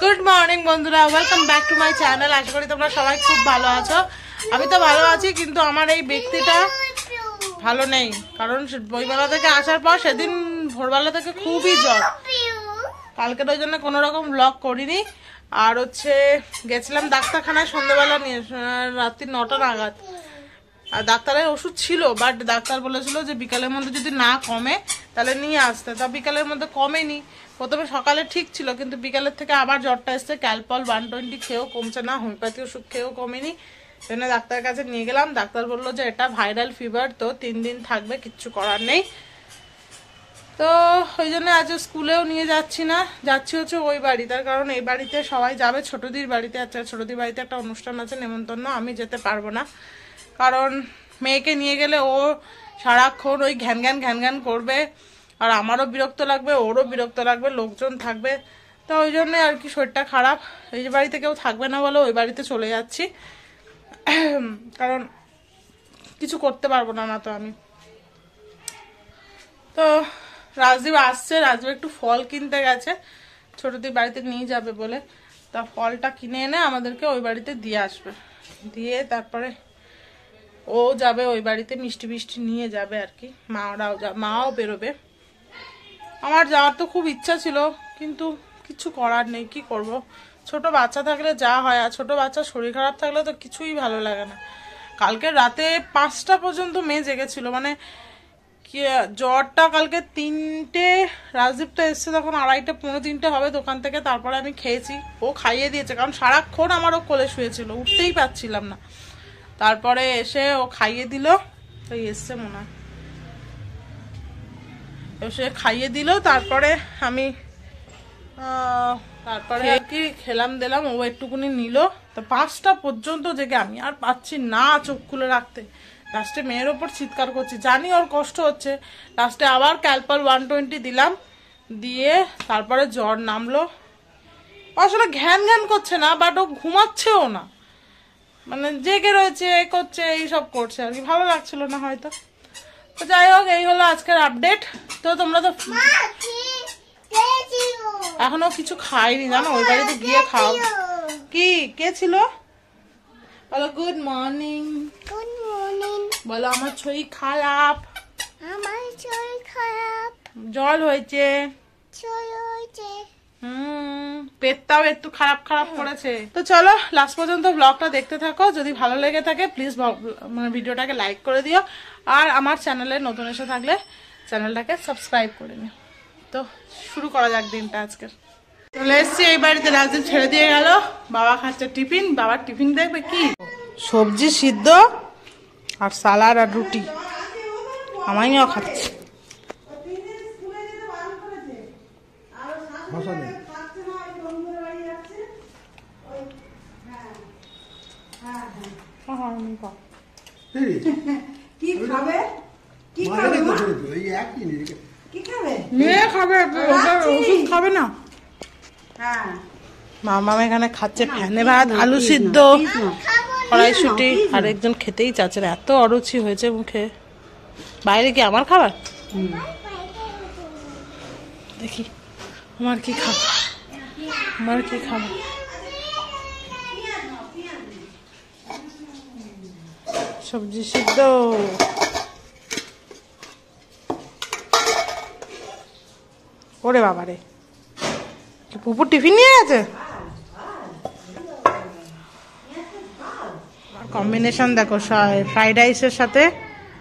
Good morning বন্ধুরা, welcome back to my channel. আশা করি তোমরা সবাই খুব ভালো আছো। আমি তো ভালো আছি, কিন্তু আমার এই ব্যক্তিটা ভালো নেই। কারণ বইমেলা থেকে আসার পর সেদিন ভোরবেলা থেকে খুবই জ্বর। কালকের ওই জন্য কোনো রকম ব্লগ করিনি। আর গেছিলাম ডাক্তারখানায় সন্ধ্যেবেলা নিয়ে, রাত্রি 9টা নাগাদ। আর ডাক্তারের ওষুধ ছিল, বাট ডাক্তার বলেছিল যে বিকালের মধ্যে যদি না কমে তাহলে নিয়ে আসতে। তা বিকালের মধ্যে কমেনি। প্রথমে সকালে ঠিক ছিল, কিন্তু বিকালের থেকে আবার জ্বরটা এসছে। ক্যালপল 120 খেয়েও কমছে না, হোমিওপ্যাথি ওষুধ খেয়েও কমেনি। জন্য ডাক্তারের কাছে নিয়ে গেলাম। ডাক্তার বললো যে এটা ভাইরাল ফিভার, তো 3 দিন থাকবে, কিচ্ছু করার নেই। তো ওই জন্য আজ স্কুলেও নিয়ে যাচ্ছি না, যাচ্ছি ওই বাড়ি। তার কারণ এই বাড়িতে সবাই যাবে ছোটদির বাড়িতে। আচ্ছা, ছোটদির বাড়িতে একটা অনুষ্ঠান আছে, নেমন্তন্ন। আমি যেতে পারবো না, কারণ মেয়েকে নিয়ে গেলে ও সারাক্ষণ ওই ঘ্যান ঘ্যান করবে। আর আমারও বিরক্ত লাগবে, ওরও বিরক্ত লাগবে, লোকজন থাকবে। তো ওই জন্যে আর কি শরীরটা খারাপ। এই বাড়িতে কেউ থাকবে না বলে ওই বাড়িতে চলে যাচ্ছি, কারণ কিছু করতে পারবো না তো আমি। তো রাজদীপ আসছে, রাজদীপ একটু ফল কিনতে গেছে, ছোটদির বাড়িতে নিয়ে যাবে বলে। তা ফলটা কিনে এনে আমাদেরকে ওই বাড়িতে দিয়ে আসবে। দিয়ে তারপরে ও যাবে ওই বাড়িতে, মিষ্টি মিষ্টি নিয়ে যাবে আর কি। মাও বেরোবে। আমার যাওয়ার তো খুব ইচ্ছা ছিল, কিন্তু কিছু করার নেই। কি করব, ছোট বাচ্চা থাকলে যা হয়। আর ছোট বাচ্চার শরীর খারাপ থাকলে তো কিছুই ভালো লাগে না। কালকে রাতে 5টা পর্যন্ত মেয়ে জেগেছিল, মানে জ্বরটা কালকে 3টে। রাজদীপ তো এসছে তখন 2:30 পৌনে 3টে হবে দোকান থেকে। তারপরে আমি খেয়েছি, ও খাইয়ে দিয়েছে, কারণ সারাক্ষণ আমারও কোলে শুয়েছিল, উঠতেই পারছিলাম না। তারপরে এসে ও খাইয়ে দিল, ওই এসছে মনে হয়, এসে খাইয়ে দিল। তারপরে আমি তারপরে কি খেলাম দিলাম, ও একটুকুনি নিল। তো 5টা পর্যন্ত জেগে আমি আর পাচ্ছি না চোখ খুলে রাখতে। লাস্টে মেয়ের ওপর চিৎকার করছি, জানি ওর কষ্ট হচ্ছে। লাস্টে আবার ক্যালপল 120 দিলাম, দিয়ে তারপরে জ্বর নামলো। আসলে ঘ্যান করছে না, বাট ও ঘুমাচ্ছেও না, মানে জেগে রয়েছে, করছে, এইসব করছে আর কি। ভালো লাগছিল না হয়তো। তো যাই হোক, এই হলো আজকের আপডেট। তো তোমরা তো এখনো কিছু খাইনি, জানো, ওই বাড়িতে গিয়ে খাও। কি কে ছিল বলো? Good morning. Good morning. বলো আমার শরীর খারাপ, আমার শরীর খারাপ, জ্বর হয়েছে। পেটটাও একটু খারাপ করেছে। তো চলো লাস্ট পর্যন্ত ব্লগটা দেখতে থাকো। যদি ভালো লেগে থাকে প্লিজ মানে ভিডিওটাকে লাইক করে দিও। আর আমার চ্যানেলে নতুন এসে থাকলে চ্যানেলটাকে সাবস্ক্রাইব করে নিও। তো শুরু করা যাক দিনটা আজকের। চলে এসছি এই বাড়িতে, রাজদিন ছেড়ে দিয়ে গেল। বাবা খাচ্ছে টিফিন। বাবার টিফিন দেখবে কি, সবজি সিদ্ধ আর সালাড আর রুটি। আমিও খাচ্ছি। কি খাবে? কি খাবে? কি খাবে? মেয়ে খাবে, ওষুধ খাবে না। হ্যাঁ, মামা এখানে খাচ্ছে ফ্যানে ভাত, আলু সিদ্ধ, কড়াইশুটি। আর একজন খেতেই চাচ্ছে না, এত অরুচি হয়েছে মুখে। বাইরে কি আমার খাবার? দেখি আমার কি খাবার, আমার কি খাবার। সবজি সিদ্ধ। ওরে বাবারে, পুপুর টিফিন নিয়ে আছে। কম্বিনেশন দেখো, ফ্রাইড রাইসের সাথে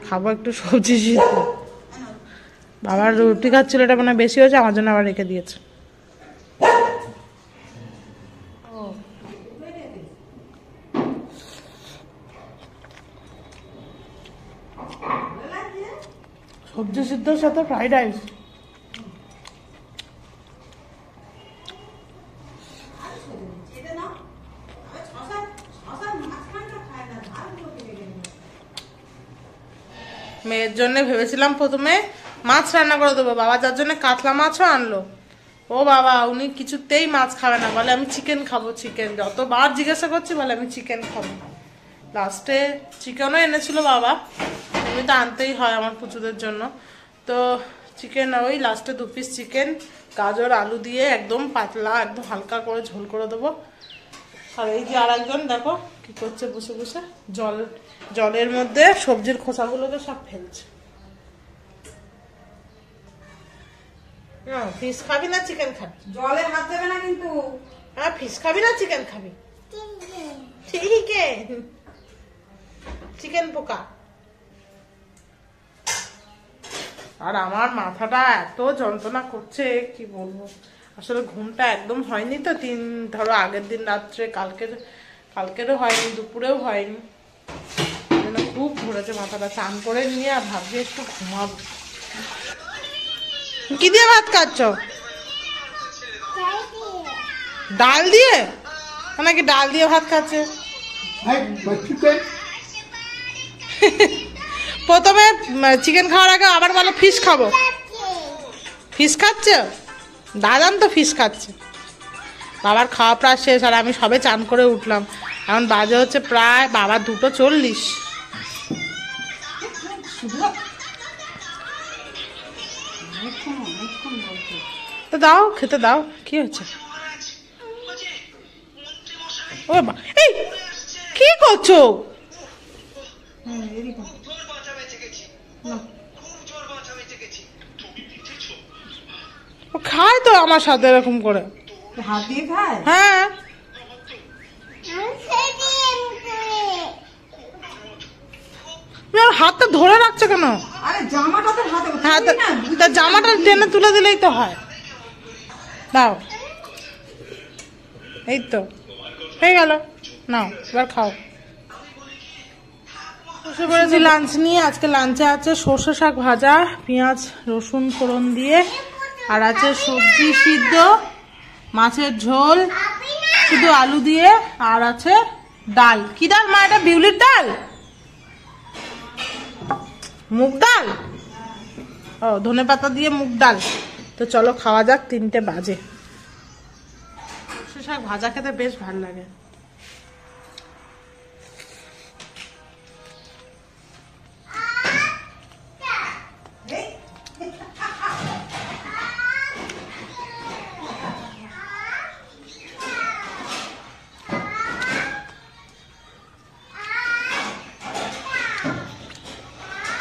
খাবো একটু সবজি সিদ্ধ। বাবার রুটি খাচ্ছিল, এটা মানে বেশি হয়েছে, আমার জন্য আবার রেখে দিয়েছে। সবজি সিদ্ধর সাথে ফ্রাইড রাইস। মেয়ের জন্য ভেবেছিলাম প্রথমে মাছ রান্না করে দেবো, বাবা যার জন্য কাতলা মাছও আনলো। ও বাবা, উনি কিছুতেই মাছ খাবে না, বলে আমি চিকেন খাবো। চিকেন যতবার জিজ্ঞাসা করছি, বলে আমি চিকেন খাবো। লাস্টে চিকেনও এনেছিল বাবা, এমনি তো আনতেই হয় আমার পুচুদের জন্য। তো চিকেন ওই লাস্টে 2 পিস চিকেন, গাজর আলু দিয়ে একদম পাতলা, একদম হালকা করে ঝোল করে দেবো। আর এই যে আর একজন দেখো কি করছে, বসে বসে জলের মধ্যে সবজির খোসাগুলোকে সব ফেলছে। ফিশ খাবি না চিকেন খাবি? জলে হাত দেবে না কিন্তু। হ্যাঁ, ফিশ খাবি না চিকেন খাবি? ঠিক আছে, চিকেন পোকা। আর আমার মাথাটা এত যন্ত্রণা করছে কি বলবো, আসলে ঘুমটা একদম হয়নি তো, ধরো আগের দিন রাত্রে, কালকেরও হয়নি, দুপুরেও হয়নি, খুব ঘুরেছে মাথাটা। চান করে নিয়ে আর ভাবছি একটু ঘুমাবো। কি দিয়ে ভাত খাচ্ছ? ডাল দিয়ে? নাকি ডাল দিয়ে ভাত খাচ্ছে? প্রথমে চিকেন খাওয়ার আগে আবার বলে ফিশ খাবো। ফিশ খাচ্ছে? দাদান তো ফিশ খাচ্ছে। বাবার খাওয়া প্রায় শেষ, আর আমি সবে চান করে উঠলাম। এখন বাজে হচ্ছে প্রায় বাবা 2:40। তো দাও, খেতে দাও, কি হচ্ছে? ও বাবা, এই কি করছো? খায় তো আমার সাথে এরকম করে, হাত দিয়ে খায়। হ্যাঁ, হাতটা ধরে রাখছে কেন? আরে জামাটা তো হাতে, হ্যাঁ, তা জামাটা টেনে তুলে দিলেই তো হয়। দাও, এই তো হয়ে গেল, নাও এবার খাও। বসে পড়েছি লাঞ্চ নিয়ে। আজকে লাঞ্চে আছে সর্ষে শাক ভাজা, পেঁয়াজ রসুন ফোড়ন দিয়ে, আর আছে সবজি সিদ্ধ, মাছের ঝোল শুধু আলু দিয়ে, আর আছে ডাল। কি ডাল মা এটা? বিউলির ডাল, মুগ ডাল। ও, ধনেপাতা দিয়ে মুগ ডাল। তো চলো খাওয়া যাক, 3টে বাজে। সর্ষে শাক ভাজা খেতে বেশ ভালো লাগে।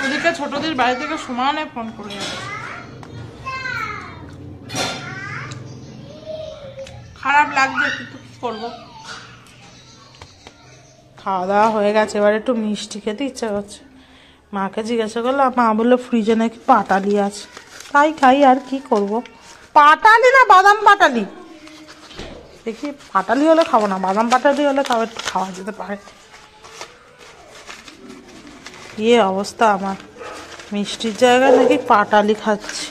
ওদিকে ছোটদের বাড়ি থেকে সমানে ফোন করে যাচ্ছে। খারাপ লাগছে কিন্তু কি করবো। খাওয়া দাওয়া হয়ে গেছে, এবার একটু মিষ্টি খেতে ইচ্ছা করছে। মাকে জিজ্ঞাসা করলাম, মা বললো ফ্রিজে নাকি পাটালি আছে, তাই খাই। আর কি করব, পাটালি না বাদাম পাটালি, দেখি। পাটালি হলে খাবো না, বাদাম পাটালি হলে তাও একটু খাওয়া যেতে পারে। ইয়ে অবস্থা আমার, মিষ্টির জায়গায় নাকি পাটালি খাচ্ছি।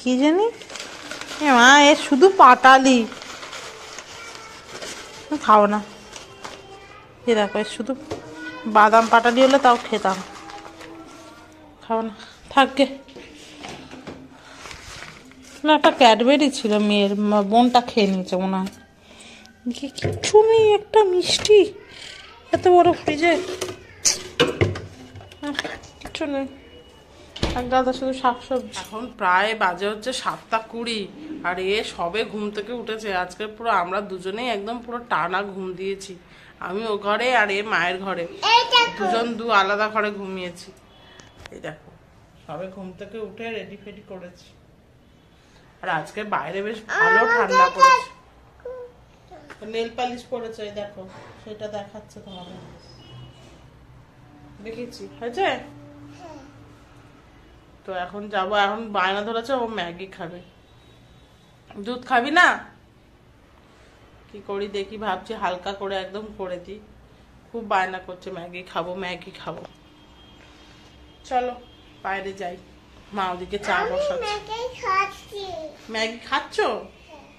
কি জানি মা, এ শুধু পাটালি, খাবো না। এ দেখো, শুধু বাদাম পাটালি হলে তাও খেতাম, খাবো না, থাকবে না। একটা ক্যাডবেরি ছিল, মেয়ের বোনটা খেয়ে নিয়েছে মনে হয়। কিচ্ছু নেই, একটা মিষ্টি এত বড় ফ্রিজে, কিচ্ছু নেই। এক গাদা শুধু শাকসবজি। এখন প্রায় বাজে হচ্ছে 7:20, আর এ সবে ঘুম থেকে উঠেছে। আজকে পুরো আমরা দুজনেই একদম পুরো টানা ঘুম দিয়েছি। আমি ও ঘরে আর এ মায়ের ঘরে, দুজন আলাদা ঘরে ঘুমিয়েছি। এই দেখো, সবে ঘুম থেকে উঠে রেডি ফেডি করেছি। আর আজকে বাইরে বেশ ভালো ঠান্ডা পড়েছে। নেল পালিশ পড়েছে, এই দেখো, সেটা দেখাচ্ছে তোমাদের, দেখেছি হয়েছে। তো এখন যাবো, এখন বায়না ধরেছে ও ম্যাগি খাবে। দুধ খাবি না? কি করি দেখি, ভাবছি হালকা করে একদম করে দিই। খুব বায়না করছে ম্যাগি খাবো, ম্যাগি খাবো। চলো বাইরে যাই, মা ওদিকে চা বসাচ্ছে। ম্যাগি খাচ্ছ?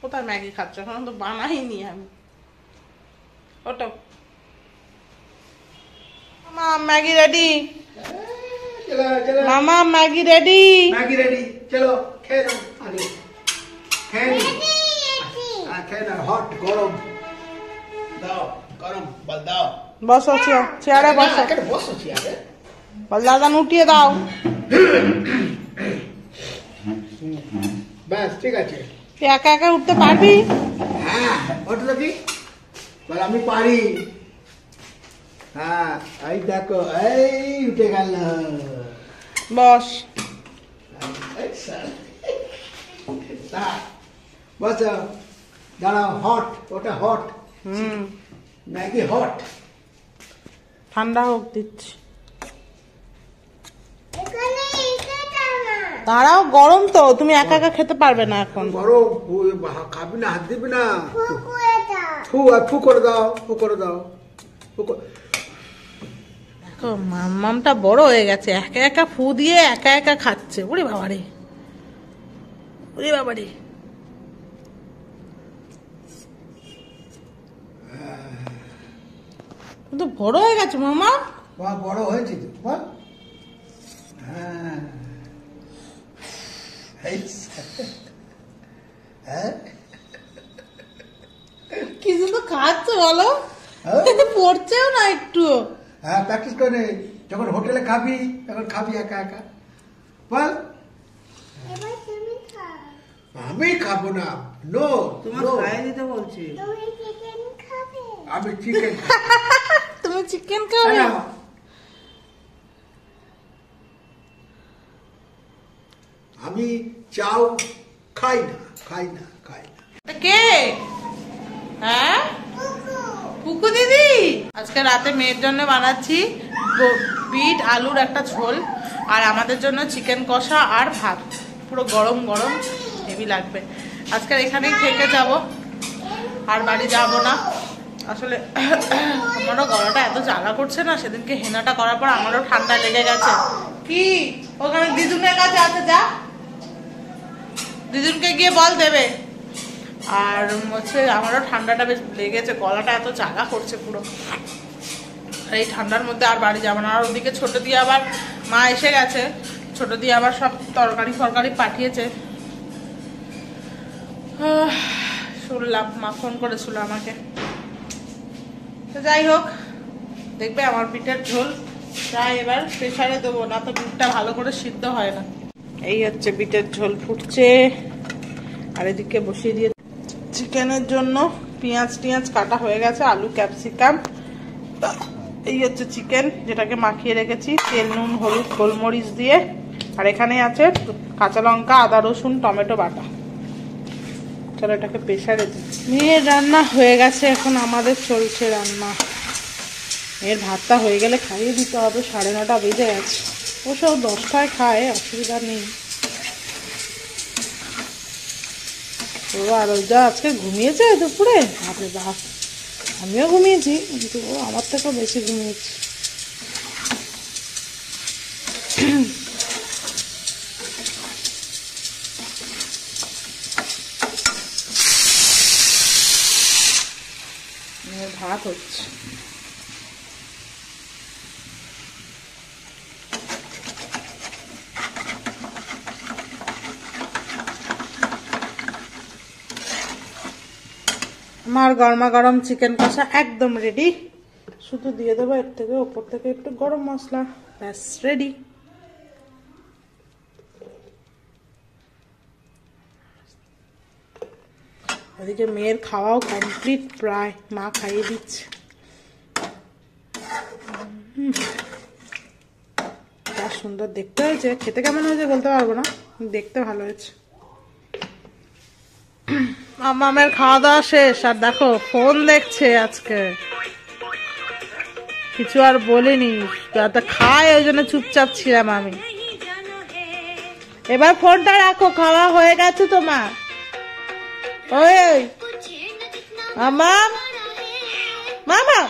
কোথায় ম্যাগি খাচ্ছ? এখন তো বানাইনি আমি। ওটা মা, ম্যাগি রেডি। মামা ম্যাগি রেডি। ম্যাগি রেডি, চলো খেয়ে নাও। আগে খেয়ে নি, খেয়ে নাও। হট গরম দাও, গরম বল দাও। বসো চেয়ারে বসো, বসো চেয়ারে। বল দাদা উঠিয়ে দাও। ব্যাস ঠিক আছে। তুই একা একা উঠতে পারবি? হ্যাঁ ওটা দেখি বল আমি পারি। হ্যাঁ এই দেখো এই উঠে গেল। বস। বস দাঁড়াও। হট ওটা হট ম্যাগি হট। ঠান্ডা হোক দিচ্ছি। এখানে এটা টানা দাঁড়াও, গরম তো, তুমি একা একা খেতে পারবে না এখন। গরম খাবি না, হাত দিবি না। কুকুরটা ফু করে দাও, ফু করে দাও। দেখো মামমামটা বড় হয়ে গেছে, একা একা ফু দিয়ে একা একা খাচ্ছে। ওরে বাবারে, ওরে বাবারে। কিন্তু বড় হয়ে গেছে মামা। বড় হয়েছে তো বল। হ্যাঁ হ্যাঁ কিছু তো খাচ্ছে বলো, পড়ছেও না একটু। হ্যাঁ প্র্যাকটিস করে যখন হোটেলে খাবি তখন খাবি একা একা। বল এবার তুমি খাও আমি খাবো না। নো তোমার খাইয়ে দিতে বলছি। তুমি চিকেন খাবে আমি চিকেন তুমি চিকেন খাবে? আমি চাউ খাই না, খাই না, খাই না। এটা কে? হ্যাঁ পুকু দিদি। আজকে রাতে মেয়ের জন্য বানাচ্ছি বিট আলুর একটা ঝোল, আর আমাদের জন্য চিকেন কষা আর ভাত, পুরো গরম গরম, হেভি লাগবে। আজকে এখানেই থেকে যাব, আর বাড়ি যাব না। আসলে আমারও গলাটা এত জ্বালা করছে না, সেদিনকে হেনাটা করার পর আমারও ঠান্ডা লেগে গেছে। কি ওখানে দিদুনের কাছে আছে, যা দিদুনকে গিয়ে বল দেবে। আর হচ্ছে আমারও ঠান্ডাটা বেশ লেগেছে, গলাটা এত জ্বালা করছে পুরো। এই ঠান্ডার মধ্যে আর বাড়ি যাবো না। আর ওদিকে ছোট দিয়ে আবার মা এসে গেছে, ছোট দিয়ে আবার সব তরকারি ফরকারি পাঠিয়েছে। শুনলাম মা ফোন করেছিল আমাকে। তো যাই হোক, দেখবে আমার পিঠের ঝোল প্রায় এবার প্রেসারে দেবো, না তো পিঠটা ভালো করে সিদ্ধ হয় না। এই হচ্ছে পিঠের ঝোল ফুটছে, আর এদিকে বসিয়ে দিয়ে চিকেনের জন্য পেঁয়াজ টিয়াজ কাটা হয়ে গেছে, আলু ক্যাপসিকাম। এই হচ্ছে চিকেন, যেটাকে মাখিয়ে রেখেছি তেল নুন হলুদ গোলমরিচ দিয়ে। আর এখানে আছে কাঁচা লঙ্কা আদা রসুন টমেটো বাটা। চলো এটাকে প্রেসারে দিই। মেয়ের রান্না হয়ে গেছে, এখন আমাদের চলছে রান্না। মেয়ের ভাতটা হয়ে গেলে খাইয়ে দিতে হবে, 9:30 বেজে গেছে। ও সব 10টায় খায়, অসুবিধা নেই। ও আর যা আজকে ঘুমিয়েছে দুপুরে, বাপরে বাপ। আমিও ঘুমিয়েছি, কিন্তু ও আমার থেকেও বেশি ঘুমিয়েছে। ভাত হচ্ছে। আমার গরমা গরম চিকেন কষা একদম রেডি। শুধু দিয়ে দেবো এর থেকে ওপর থেকে একটু গরম মশলা, ব্যাস রেডি। ওদিকে মেয়ের খাওয়াও কমপ্লিট প্রায়, মা খাইয়ে দিচ্ছে। যা সুন্দর দেখতে হয়েছে, খেতে কেমন হয়েছে বলতে পারবো না, দেখতে ভালো হয়েছে। মামামের খাওয়া দাওয়া শেষ, আর দেখো ফোন দেখছে আজকে। কিছু আর বলিনি, যাতে খায় ওই জন্য চুপচাপ ছিলাম আমি। এবার ফোনটা রাখো, খাওয়া হয়ে গেছে তোমার। ওই মামাম, মামা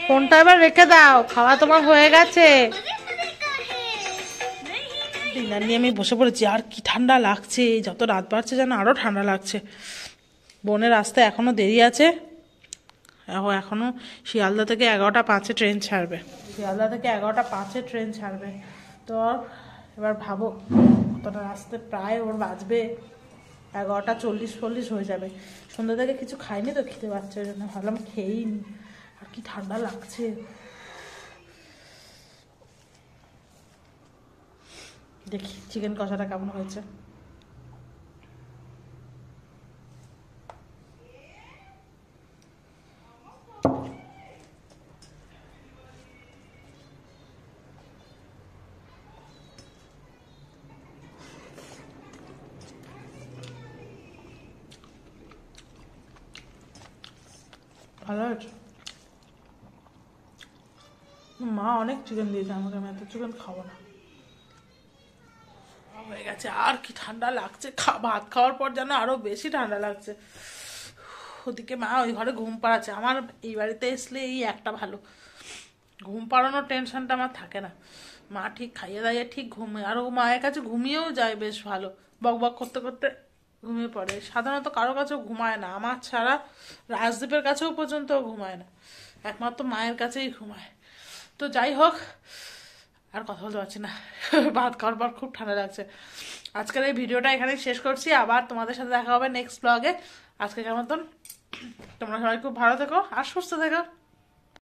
ফোনটা এবার রেখে দাও, খাওয়া তোমার হয়ে গেছে। ডিনার নিয়ে আমি বসে পড়েছি। আর কি ঠান্ডা লাগছে, যত রাত বাড়ছে যেন আরো ঠান্ডা লাগছে। বোনের আসতে এখনো দেরি আছে, এখনো শিয়ালদা থেকে 11:05 ট্রেন ছাড়বে। শিয়ালদা থেকে 11:05 ট্রেন ছাড়বে। তো এবার ভাবো কতটা রাস্তা, প্রায় ওর বাজবে 11:40-40 হয়ে যাবে। সন্ধ্যা থেকে কিছু খাইনি তো, খেতে পাচ্ছে, ওই জন্য ভাবলাম খেয়েই নি। আর কি ঠান্ডা লাগছে। দেখি চিকেন কষাটা কেমন হয়েছে। ভালো হয়েছে। মা অনেক চিকেন দিয়েছে আমাকে, আমি এত চিকেন খাবো না। হয়ে গেছে। আর কি ঠান্ডা লাগছে, ভাত খাওয়ার পর যেন আরো বেশি ঠান্ডা লাগছে। ওদিকে মা ওই ঘরে ঘুম পাড়াচ্ছে। আমার এই বাড়িতে আসলে এই একটা ভালো, ঘুম পাড়ানোর টেনশনটা আমার থাকে না। মা ঠিক খাইয়ে দাইয়ে ঠিক ঘুমিয়ে, আর ও মায়ের কাছে ঘুমিয়েও যায় বেশ ভালো, বক বক করতে করতে ঘুমিয়ে পড়ে। সাধারণত কারো কাছেও ঘুমায় না, আমার ছাড়া রাজদীপের কাছেও পর্যন্ত ঘুমায় না, একমাত্র মায়ের কাছেই ঘুমায়। তো যাই হোক, আর কথা বলতে পারছি না, ভাত খাওয়ার পর খুব ঠান্ডা লাগছে। আজকের এই ভিডিওটা এখানেই শেষ করছি, আবার তোমাদের সাথে দেখা হবে নেক্সট ব্লগে। আজকে কেমন, তোমরা সবাই খুব ভালো থেকো আর সুস্থ থেকো।